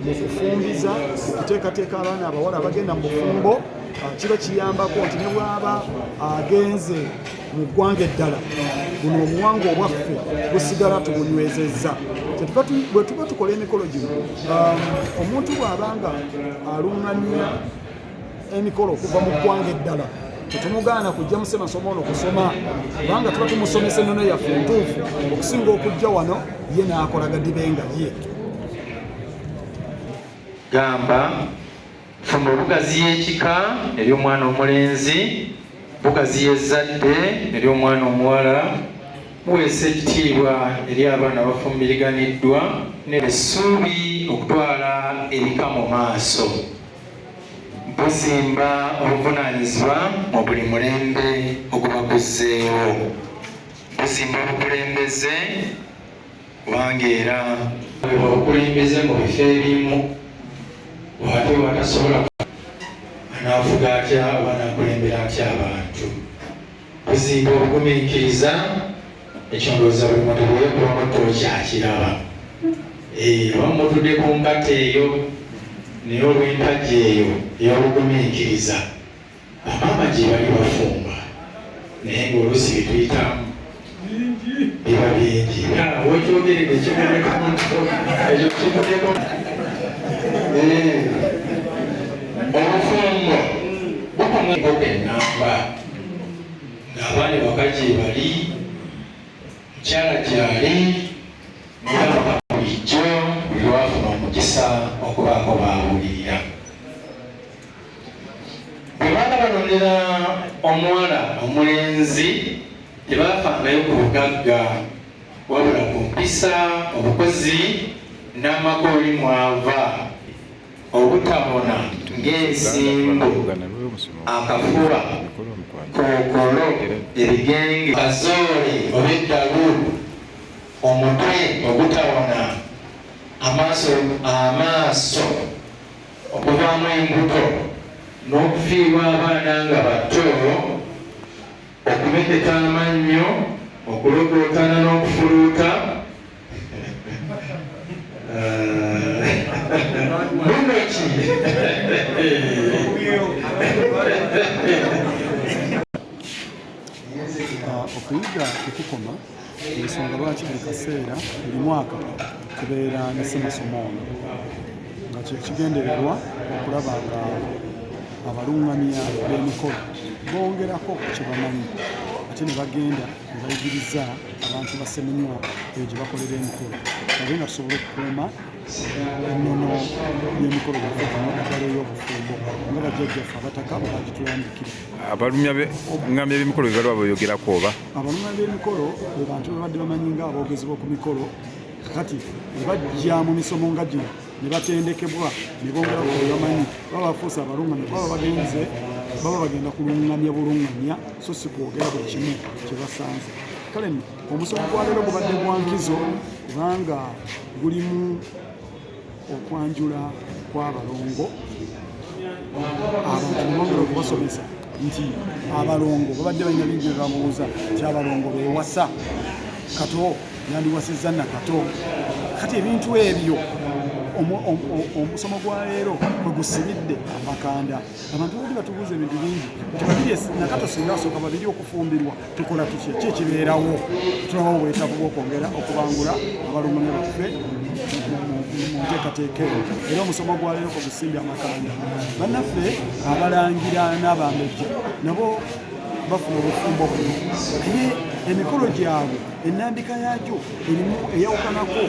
mu kufumbiza okuteekateeka abaana abawala abagenda mu bufumbo kiba kiyambako nti ne bw'aba agenze mu ggwanga eddala buno obuwangwa obwaffe busigala tubunywezezza. Bwe tuba tukola emikolo gino omuntu bw'abanga aluŋŋamya emikolo okuva mu ggwanga eddala tetumugaana kujja mu ssemasomo ono kusoma kubanga tuba tumusomesa ennono yaffe entuufu okusinga okujja wano ye n'akola gadibenga ye. Gamba fumba obugaziya ekika ery'omwana omulenzi, bugaziya ezzadde ery'omwana omuwala, buweesa ekitiibwa eri abaana abafumbiriganiddwa n'essuubi okutwala ebika mu maaso. Buzimba obuvunaanyizibwa mu buli mulembe ogubaguzzeewo. Buzimba obukulembeze kubanga era obukulembeze mu bifo ebimu ate watasobola anaavuga atya oba anaakulembera atya abantu. Buzimba obugumiikiriza ekyo ndowooza buli muntu bweyekulamu tokyakiraba. Oba mutudde ku mpata eyo naye olw'empagi eyo ey'obugumiikiriza bamaama gye bali bafumba naye ng'oluusi bituyitamu biba bingi. Wekyogerere ekyo kimuddeko obufumbo bukumu enkoko ennamba ng'abaana waka gye bali mukyala gyali mugamba bulijjo buli lwafuna omukisa okubaako baawulirira. Bwe baana balondera omuwala omulenzi tebaafangayo ku bugagga wabula ku mpisa, obukozi n'amagooli mwava. Obutabona ng'ensimbu, akafuba, kookolo, ebigenge, kazoole oba eddalu, omutwe ogutabona, amaaso okuvaamu embuto n'okufiirwa abaana nga bato, okumeteka amannyo, okulogootana n'okufuluuta. Okuyiga tekukoma, ensonga lwaki buli kaseera buli mwaka tubeera ne ssemasomo ono nga kyekigendererwa okulaba nga abalungamya b'emikolo bongerako ku kye bamanyi ate ne bagenda ne bayigiriza abantu ba ssemunywa eyo gye bakolera emikolo naye nga tusobole okukuuma ennono y'emikolo gyaffe naddala ey'obufumbo nga bajjajjaffe abataka bwe bagitulambikira. Abalungamya b'emikolo be baliba boyogerako oba? Abalungamya b'emikolo be bantu be badde bamanyi nga aboogezi b'oku mikolo kakati ne bajja mu misomo nga gino ne batendekebwa ne bongera ku bamanyi baba bafuuse abalungamya baba bagenze baba bagenda kulungamya bulungamya so si kwogera buli kimu kye basanze. Kale nno omusomo gwa leero gubadde gwa nkizo kubanga gulimu okwanjula kw'abalongo. Abantu ne bongera okubasomesa nti abalongo babadde balina bingi bye babuuza nti abalongo beewasa kato yandiwasizza nakato. Kati ebintu ebyo omusomo gwa leero kwe gusibidde amakanda. Abantu bali batubuuza ebintu bingi tubabiri nakato singa asooka babiri okufumbirwa tukola tutya ki ekibeerawo tulabawo obwetaavu bw'okwongera okubangula abalungamya baffe mu nteekateeka eyo. Era omusomo gwa leero kwe gusimbye amakanda. Bannaffe abalangira n'abambejja nabo bafuna obufumbo buno naye emikolo gyabwe ennambika yaagyo erimu eyawukanako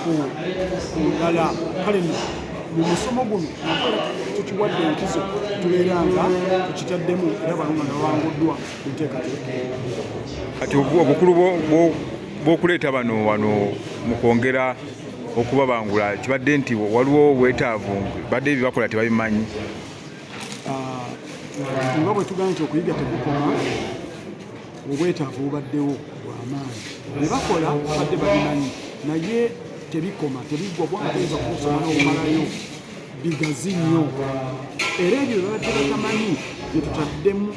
ku ddala. Kale mu musomo guno tukiwadde enkizo tubeera nga tukitaddemu era abalungamya babanguddwa ku nteekateeka. Kati obukulu bw'okuleeta bano wano mu kwongera okubabangula kibadde nti waliwo obwetaavu badde ebibakola tebabimanyi. Nga bwe tugamba nti okuyiga tekukoma, obwetaavu bubaddewo bw'amaanyi. Ne bakola badde babimanyi naye tebikoma tebiggwa bwateza kusoma n'omalayo bigazi nnyo. Era ebyo babadde batamanyi bye tutaddemu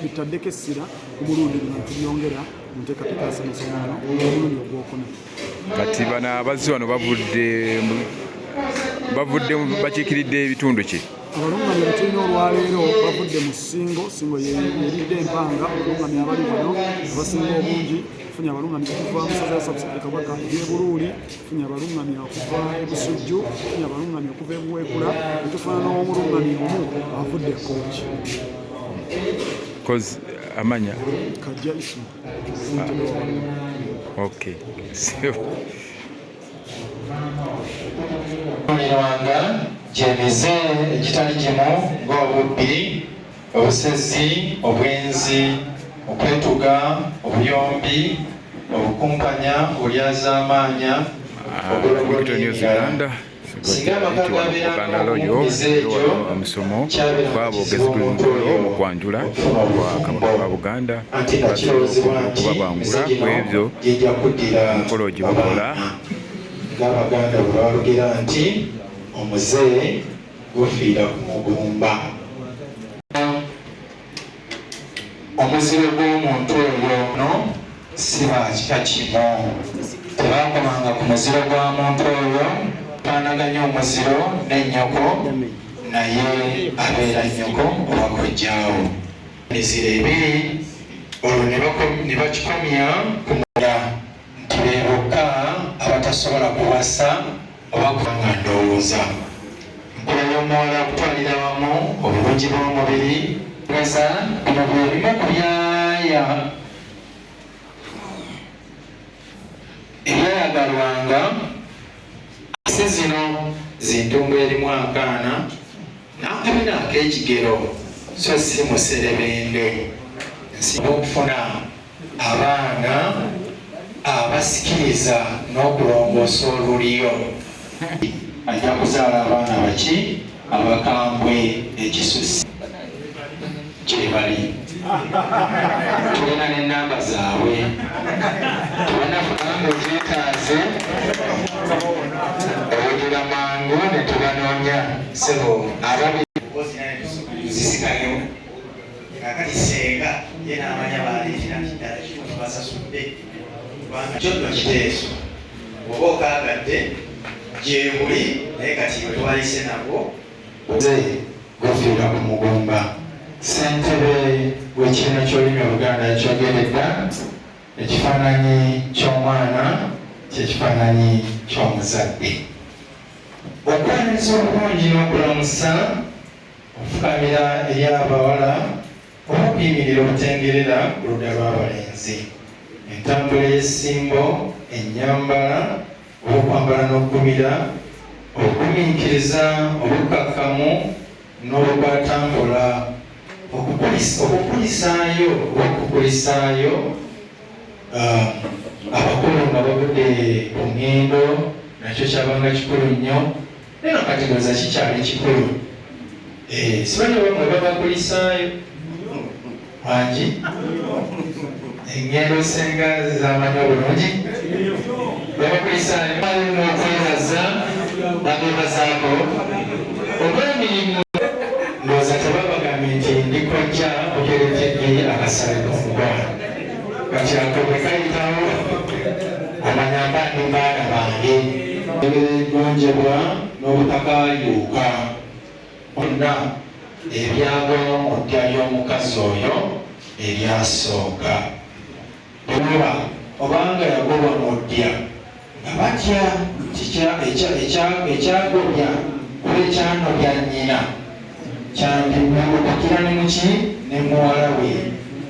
bitaddeko essira ku mulundi guno tubyongera mu nteekateeka ya ssemasomo omulundi ogwokuna. Kati bano abazzi wano bavudde bavudde bakiikiridde ebitundu ki? abalungamya betulina olwaleero bavudde mu Ssenga yeridde empanga. abalungamya abali wano abasinga obungi tufunye abalungamya okuva mu ssaza ya Ssaabasajja Kabaka eby'Ebuluuli, tufunye abalungamya okuva e Busujju, tufunye abalungamya okuva e Buweekula, ne tufuna n'omulungamya omu avudde e Kkooki. Amanya Kajja Isu ssentebe w'abalungamya. Okay. Mirwanga gyemize egitali gimu ng'obubbi, obusezi, obwenzi, okwetuga, obuyombi, obukumpanya, olyazaamaanya, obulogolengera. Singa amaka gabeeranga omumize egyo kyabera mu kwanjula Kabaka wa Buganda anti nga kirowoozebwa nti emize gino gijja kuddira abaana ng'Abaganda bwe balugera nti omuze gufiira ku mugumba. Omuziro gw'omuntu oyo no si bakika kimu. Tebakomanga ku muziro gwa muntu oyo, faanaganya omuziro ne nnyoko, naye abeera nnyoko oba kojjaawo. Emiziro ebiri olwo ne bakikomya ku munda nti be bokka abatasobola kuwasa oba kubanga ndowooza. Enkula y'omuwala kutwalira wamu obulungi bw'omubiri geza bino bye bimu ku byaya ebyayagalwanga. Si zino zintungo erimu akaana n'akabina ak'ekigero so si muserebende. Nsinga okufuna abaana abasikiriza n'okulongoosa olulyo. Ajja kuzaala abaana baki abakambwe ekisusi kyebali. Tulina n'ennamba zaabwe, tubanafunanga okyetaaze owulira mangu ne tubanoonya sebo ababizisikayo kakati Ssenga ye n'amanya baleetera nti ddala kino tubasasudde kubanga kyoddo kiteeso oba okaagadde gyemuli naye kati bwe tubalise nabo ze gufiira ku mugumba. Ssentebe w'ekibiina ky'olulimi Oluganda yakyogeredda, ekifaananyi ky'omwana kyekifaananyi ky'omuzadde. Okwaniriza obulungi n'okulamusa, okufukamira eri abawala oba okuyimirira obutengerera ku ludda lw'abalenzi. Entambula y'essimbo, ennyambala oba okwambala n'okugumira, okugumiikiriza, obukakkamu n'obukwatambula, okukulisaayo abakulu nga bavudde ku ngendo, nakyo kyabanga kikulu nnyo. Naye nakategeeza kikyali kikulu. Simanyi bamwe babakulisaayo wangi engendo Ssenga zamanya bulungi babakulisaayo n'okwebaza babeebazaako olw'emirimu. Ndowooza tebabagambye nti ndikojja ogerekedde akasale k'omukwano kati ako bwe kayitawo amanya mba ndi baana bange ebigonjebwa n'obutakayuuka onna ebyago mu ddya ly'omukazi oyo eryasooka. Oba obanga yagobwa mu ddya nga batya ekyagobya kuba ekyanobya nnyina kyandimukukira ne muki ne muwala we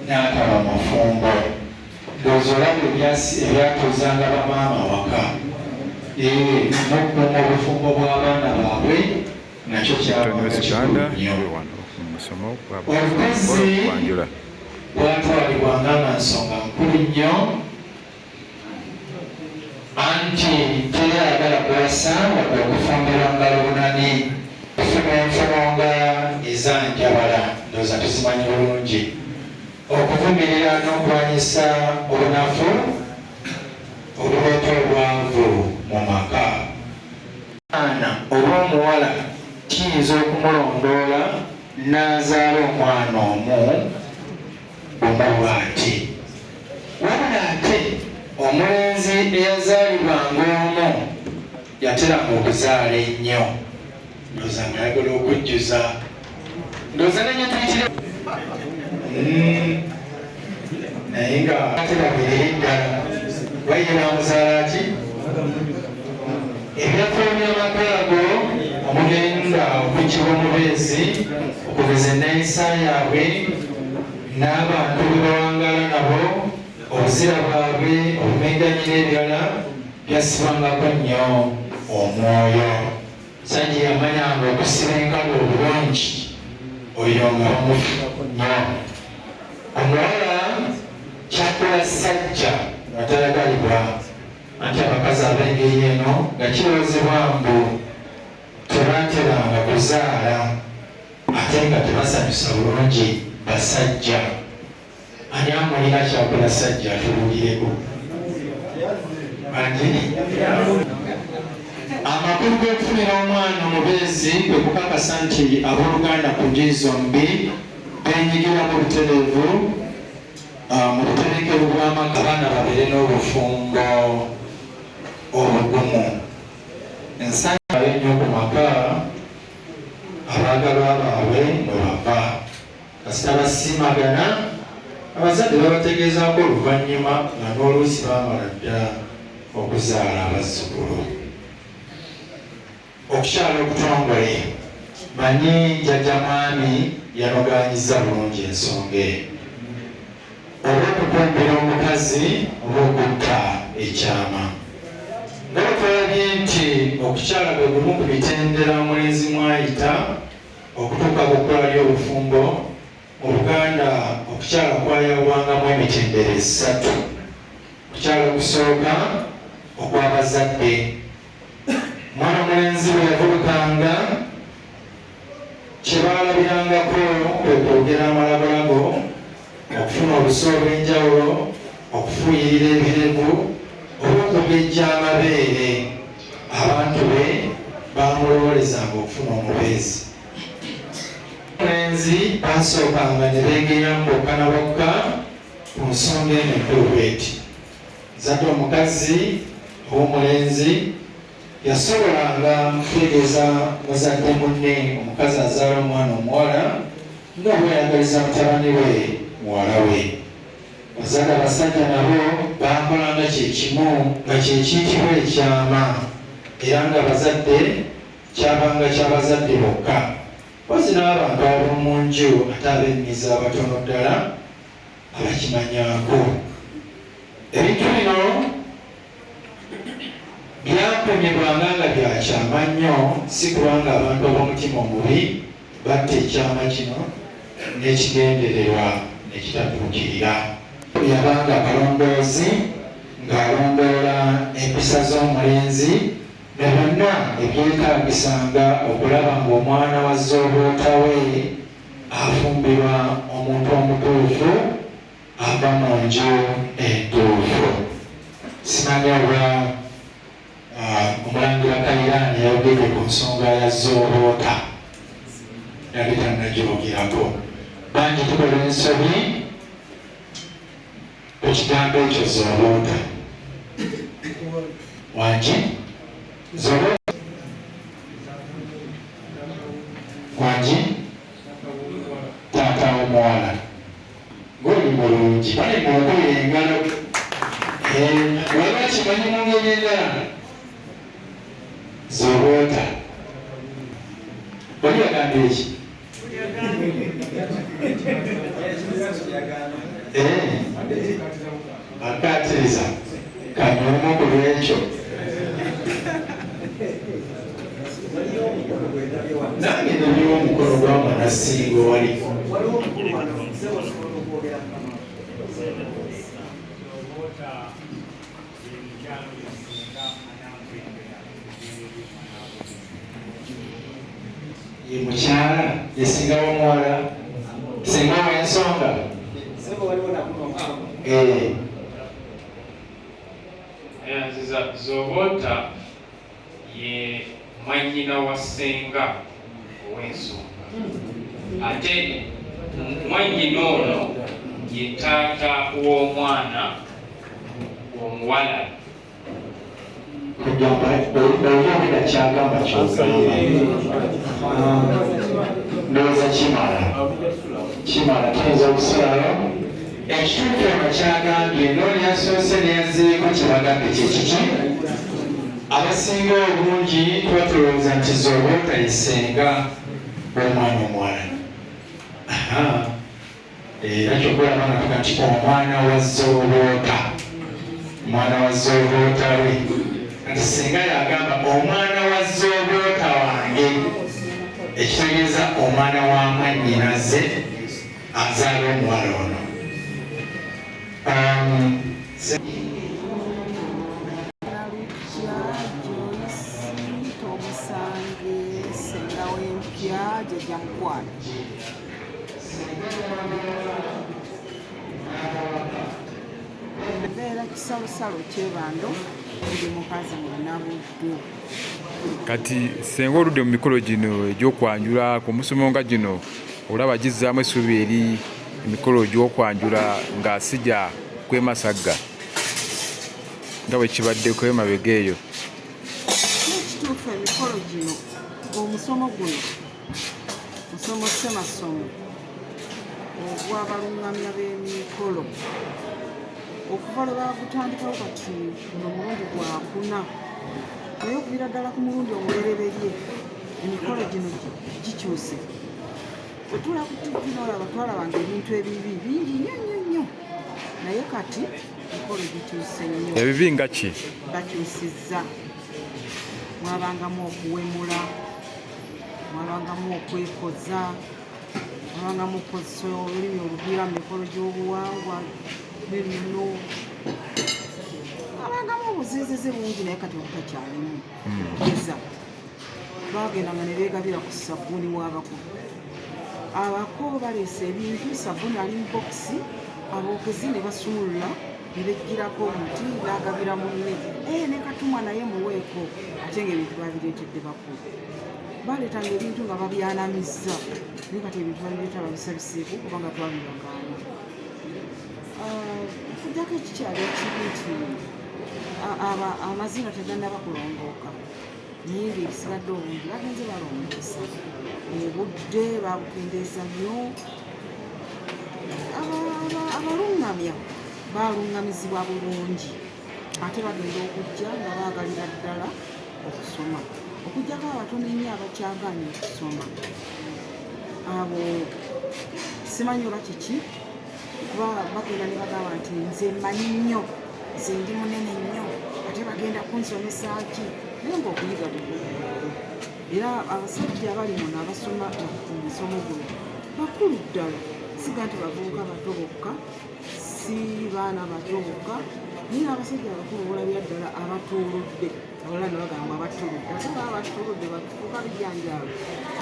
n'ataba mafumbo. Ndowooza olaba ebyatuuzanga bamaama waka n'okukuuma obufumbo bw'abaana baabwe nakyo kyabanga nnyo. Obukozi bwatwalibwanga nga nsonga nkulu nnyo, anti teyagala kuwasa wadde okufumbirwa ngalo bunani. Okufuna enfumonga ezanjabala ndowooza tuzimanyi bulungi. Okuvumirira n'okulwanyisa obunafu obuleeta obwavu mu maka. Omwana oba omuwala kiyinza okumulondoola n'azaala omwana omu omulwati. Wabula ate omulenzi eyazaalibwanga omu yateranga okuzaala ennyo ndowooza ngayagala okujjuza ndowooza nenye tuyitire naye nga ate babiri ddala wayina muzaala ki ebyafaayo by'amakaago omugenda okujjibwa omubeezi okugeza enneeyisa yaabwe n'abantu be bawangala nabo obuzira bwabwe obumenganyi n'ebirala byasibangako nnyo omwoyo. Sajja yamanyanga okusiba enkalu obulungi oyo nga bamufako nnyo. Omuwala kyakola sajja nga talagalibwa anti abakazi ab'engeri eno nga kiroozebwa mbu tebateranga kuzaala ate nga tebasanyusa bulungi basajja. Ani amulina kyakola sajja atubuulireko amakulu g'okufunira omwana omubeezi kwe kukakasa nti abooluganda ku ndyi zombi benyigira mu butereevu mu buterekero bw'amaka abaana babeere n'obufumbo obugumu. Ensanya ennyo ku maka abaagalwa baabwe mwe bava kasita basiimagana abazadde babategeezaako oluvannyuma nga n'oluusi baamala ddala okuzaala abazzukulu. Okukyala okutongole manyi jjajja mwami yanogaanyiza bulungi ensonga eyo olw'okukumbira omukazi oba okutta ekyama. Nga batwalabye nti okukyala bwe gumu ku mitendera omulenzi mwayita okutuuka ku kkola ly'obufumbo. Mu Buganda okukyala kwayawulwangamu emitendera 3. Okukyala okusooka okw'abazadde. Mwana omulenzi bwe yavulukanga kye baalabirangako kwe kwogera amalagolago, okufuna olusu olw'enjawulo, okufuuyirira ebirevu oba okugejja amabeere. Abantu be baamulowoolezanga okufuna omubeezi. Omulenzi baasookanga ne beegenya mu bokka na bokka ku nsonga eno enkulu bw'eti. Zadde omukazi ow'omulenzi yasobolanga kutegeeza muzadde munne omukazi azaala omwana omuwala nga bweyagaliza mutabani we muwala we. Bazadde abasajja nabo baakolanga kyekimu nga kyekiyitibwa ekyama era nga bazadde kyabanga kyabazadde bokka. Pozi n'abantu ab'omu nju ate ab'emmizi abatono ddala abakimanyaako. Ebintu bino byakuumibwanga nga byakyama nnyo, si kubanga abantu ab'omutima omubi batta ekyama kino n'ekigendererwa ne kitatuukirira. Yabanga akalondoozi ng'alondoola empisa z'omulenzi ne bonna ebyetaagisanga okulaba ng'omwana wa zooboota we afumbirwa omuntu omutuufu ava mu nju entuufu. Simanyi oba omulangira Kayiraani yayogedde ku nsonga ya zooboota yali tannagyogerako. Bangi tukola ensobi ku kigambo ekyo zooboota. Wangi zooboota wangi taata w'omuwala ng'oli mulungi bali muokola engalo waba kimanyi mu ngeri endala zooboota oli yagambye eki akaatiriza kanyomu ku lwekyo nange naliwo omukolo gw'amanasingo wali ye mukyala yesingawo omuwala singawo ensonga nziza zooboota ye mwannyina wa Ssenga ow'ensonga ate mwannyina ono ye taata w'omwana omuwala kugamba olyogerera kyagamba kyogamba ndowooza kimala tuyinza okusalayo ekituufu eno kyagambye nooli yasoose neyazeeko kyebagambye kyekiki abasinga obungi tuba tulowooza nti zooba otayisenga omwana omuwala era kyokulaba nga tuga nti omwana wa zooboota lwe kati singa yagamba omwana wa zooboota wange ekitegeeza omwana wa mwannyinaze azaala omuwala ono. Kisalosalo kyebando ndi mukazi mwenabuddu. Kati senga oludde mu mikolo gino egy'okwanjula ku musomo nga gino olaba gizzaamu essuubi eri emikolo gy'okwanjula ng'asija kwemasagga nga bwe kibaddeko emabega eyo. N'ekituufu emikolo gino omusomo guno musomo ssemasomo ogw'abalungamya b'emikolo okuva lwe bagutandikawo kati guno mulundi gwakuna naye okubira ddala ku mulundi omulereberye emikolo gino gikyuse. Otula ku tivi n'olaba twalabanga ebintu ebibi bingi nnyo naye kati emikolo gikyuse nnyo. Ebibi nga ki? Bakyusizza. Mwabangamu okuwemula, mwabangamu okwekoza, mwabangamu okukozesa olulimi oluviira mu mikolo gy'obuwangwa bino abangamu obuziizizi bungi naye kati obutakyalimu kugeza bagendanga ne beegabira ku sabbuuni w'abakulu. Abako baleese ebintu sabbuuni ali mu bokisi, abookezi ne basumulula ne beggyirako omuti n'agabira munne ne katumwa naye muweeko ate ng'ebintu babireetedde bakulu. Baleetanga ebintu nga babyanamizza naye kati ebintu babireeta babisabiseeko kubanga twabibagaana. Kujjako ekikyalo ekibi nti amazina tegannaba kulongooka naye ng'ebisigadde obungi bagenze balongoosa obudde babukendeeza nnyo. Abalungamya balungamizibwa bulungi ate bagenda okujja nga baagalira ddala okusoma okujjako abatono ennyo abakyagaanye okusoma. Abo simanyi oba kiki kuba bagenda ne bagamba nti nze mmanyi nnyo, nze ndi munene nnyo ate bagenda kunsomesa ki naye ngaokuyiga teguliwo. Era abasajja abali muno abasoma omusomo guno bakulu ddala, siga nti bavubuka bato bokka, si baana bato bokka naye abasajja abakulu olabira ddala abatuuludde. Abalala ne bagamba abatuludde ate baba batuludde bafuuka bijanjalo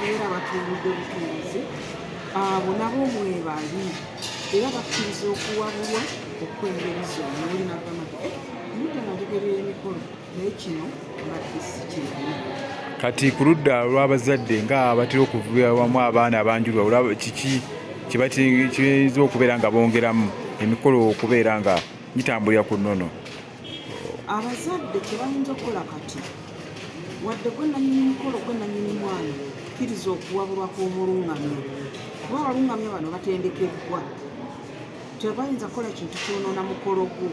era abatuuludde butuuzi. Abo nabo mwebali era bakkiriza okuwabulwa okwengeriza omuli nagamba mudde nga njogerera emikolo naye kino mbadde si kirimu. Kati ku ludda lw'abazadde nga batera okuvubira wamu abaana abanjulwa olaba kiki kiyinza okubeera nga bongeramu emikolo okubeera nga gitambulira ku nnono? Abazadde kye bayinza okukola kati wadde gwe nannyini mikolo gwe nannyini mwana kkiriza okuwabulwa kw'omulungamya kuba abalungamya bano batendekeddwa tebayinza kukola kintu kyonoona mukolo gwo.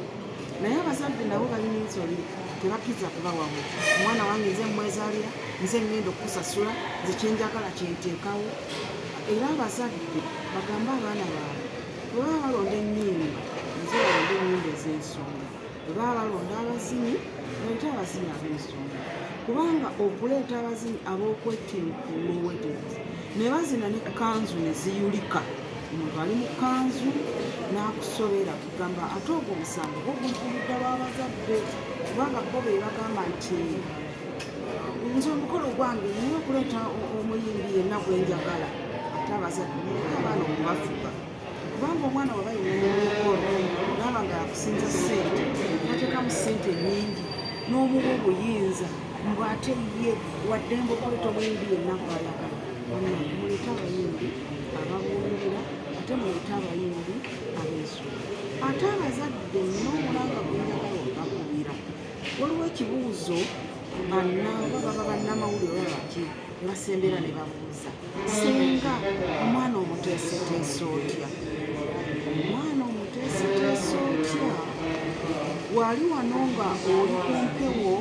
Naye abazadde nabo balina ensoli tebakkiriza kubawabula. Omwana wange nze mmwezaalira, nze ngenda okusasula, nze kyenjagala kyenteekawo. Era abazadde bagambe abaana baabwe bwe baba balonda ennyimba nze balonda ennyimba ez'ensonga, bwe baba balonda abazinyi baleete abazinyi ab'ensonga kubanga okuleeta abazinyi ab'okwettinkula obwetegereza ne bazina ne kanzu ne ziyulika. Omuntu ali mu kanzu n'akusobera kugamba ate ogwo omusango gugulidda lw'abazadde kubanga bo be bagamba nti nze omukolo gwange nina okuleeta omuyimbi yenna gwenjagala. Ate abazadde abaana omubafuga kubanga omwana waba yina n'omukolo naba nga akusinza ssente nateekamu ssente nnyingi n'omuwa obuyinza mbu ate ye waddembe okuleeta omuyimbi yenna gwayagala. Muleete abayimbi ababuulirira ate muleete abayimbi ab'ensonga. Ate abazadde nnyo omulanga gwenjagala obakubira waliwo ekibuuzo baba bannamawulire babaki ne basembera ne babuuza Ssenga omwana omuteeseteese otya omwana omuteeseteese otya wali wano nga oli ku mpewo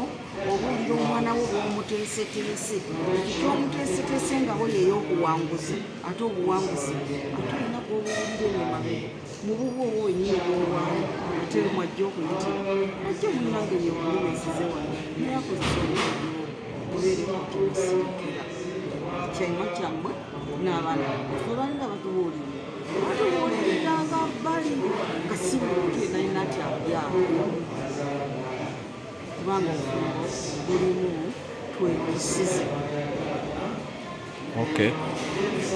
obuulira omwana wo bw'omuteeseteese ekitwomuteeseteese nga bo yeey'okuwanguzi ate obuwanguzi ate olina bw'obuwulire nemabega mu bubwo obwo wenyini bwolwamu ate mwajja okuyitira ajja munnangeri okulumesize wano naye akozesa obulyo obeere kutuusiikira kyanywa kyammwe n'abaana fe balinga batubuulire batubuuliriranga bbali nga si muntu yenalina ati abulyawo kubanga obufumbo bulimu twekusize. Okay.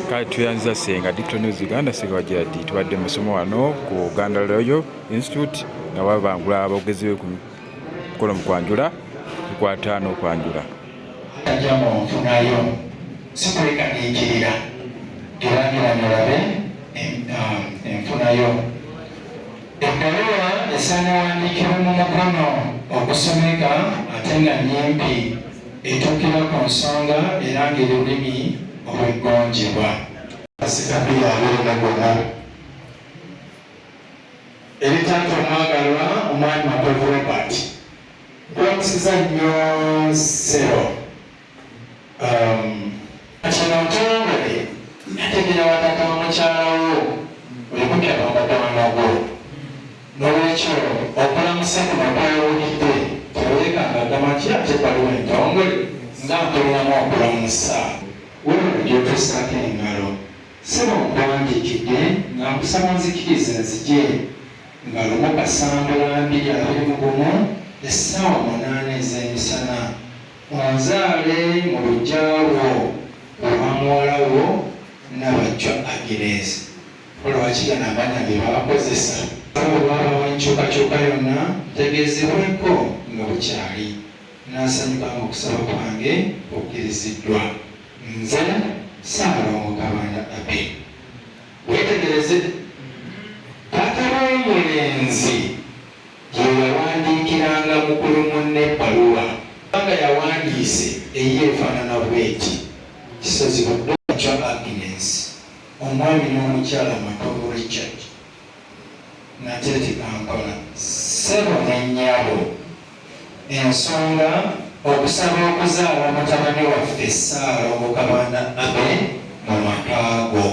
Kale tuyanziza Ssenga Digital News Uganda. Ssenga wagira ddi tubadde mu masomo wano ku Uganda Royal Institute nga babangula abogezi be ku mukolo mu kwanjula mukwata n'okwanjula. Ajja mu nfunayo sikwekaniikirira tulangira mulabe enfunayo ebbaluwa esaanawandiikibwa mu mukono okusomeka ate nga nnyimpi etuukira ku nsonga era ng'olulimi olweggonjebwa asikabiri abeera gonna eritaata omwagalwa omwami Matovu Robert twamusiza nnyo ssebo kino ntongole yategera wataka wa mukyalawo olikutyabambatawanago n'olwekyo okulamusa ku matayawulidde tewekanga agamba nti ate ebbaluwa entongole nga ntolinamu okulamusa wewe byotusaako engalo sebo nkuwandiikidde nga nkusaba nzikiriza nzije nga lumu Kasambula 2021 essaawa 8 ez'emisana onzaale mu lujjaawo olwa muwalawo Nabajjwa Agnes olwakigana amanya bye bakozesa olwaba wenkyukakyuka yonna ntegeezebweko nga bukyali n'asanyukanga okusaba kwange okkiriziddwa nze Ssaalongo Kabanda Abe weetegereze taata w'omulenzi gye yawandiikiranga mukulu munne ebbaluwa kubanga yawandiise eyo efaanana bw'eti kisozi Nabajjwa Agnes omwami n'omukyala Matovu Richard Nateeti Kampala ssebo n'ennyabo ensonga okusaba okuzaala mutabani waffe Ssaalongo Kabanda Abe mu makaago